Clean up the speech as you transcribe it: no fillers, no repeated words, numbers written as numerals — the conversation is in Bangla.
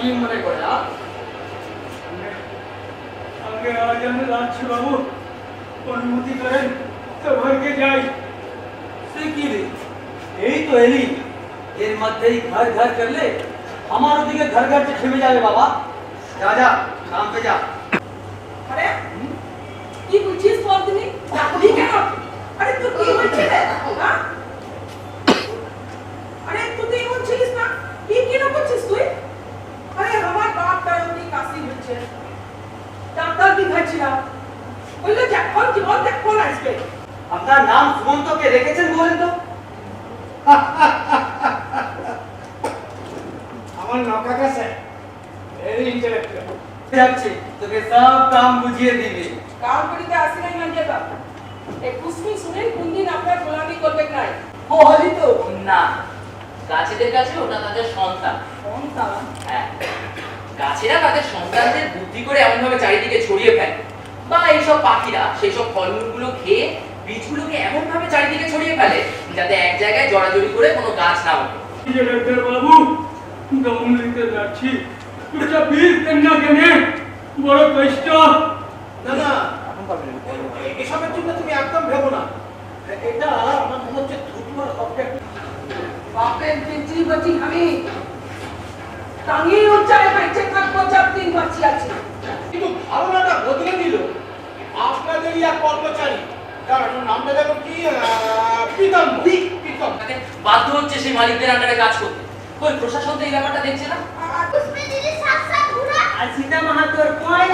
কি মনে করে আগে আজ আমি যাচ্ছি বাবু, অনুমতি করেন তো ঘরকে যাই। সে কি রে, এই তো এলি, এর মধ্যেই ঘর ঘর করলে আমার ওদিকে ঘর ঘর से থেমে যাবে বাবা। যা যা काम पे जा। আরে কি বুঝছিস পরদিনই ডাকলি কেন? আরে তুই কি বলছিস রে? হ্যাঁ? আরে তুই তো এমন ছিলিস না, কি কেন করছিস তুই? আরে আমার বাপ তার অমনি কাশি হচ্ছে, ডাক্তার দেখাচ্ছিলাম, বললো যখন জীবন দেখুন আসবে। আপনার নাম সুমন্ত কে রেখেছেন বলেন তো? আমার নৌকা কাছে ভেরি ইন্টেলেক্চুয়াল। যাচ্ছে তোকে সব কাম বুঝিয়ে দিবে। কাম করিতে আসি নাই মানে বাপ, এই কুসমি শুনেন কোন দিন আপনার গোলামি করবে নাই। বলি তো না, গাছেদের কাছে ওটা তাদের সন্তান। সন্তান হ্যাঁ, গাছেরা তাদের সন্তানদের বুদ্ধি করে এমনভাবে চারিদিকে ছড়িয়ে ফেলে, বা এইসব পাখিরা সেই সব ফলমূলগুলো খেয়ে বীজগুলোকে এমনভাবে চারিদিকে ছড়িয়ে ফেলে যাতে এক জায়গায় জড়াজড়ি করে কোনো গাছ না ওঠে। ডাক্তার বাবু, দম নিতে যাচ্ছি, তুইটা বীজ দেন না কেনে, বড় কষ্ট। না না, এসবের জন্য তুমি একদম ভেবো না। এটা আমার মনে হচ্ছে থুতুয়ার অবজেক্ট। বাপের পিতৃ বটি আমি টাঙিয়ে উচ্চারে বেঁচে থাকবো যতদিন বাঁচি আছি। কিন্তু ধারণাটা বদলে দিল আপনাদেরই এক কর্মচারী, কারণ নামটা দেখো কি, প্রীতম। প্রীতম তাতে বাধ্য হচ্ছে সেই মালিকদের আন্ডারে কাজ করতে। ওই প্রশাসন তো এই ব্যাপারটা দেখছে না। उसमें दीदी साथ साथ पूरा আর সীতা মাহাতোর কয়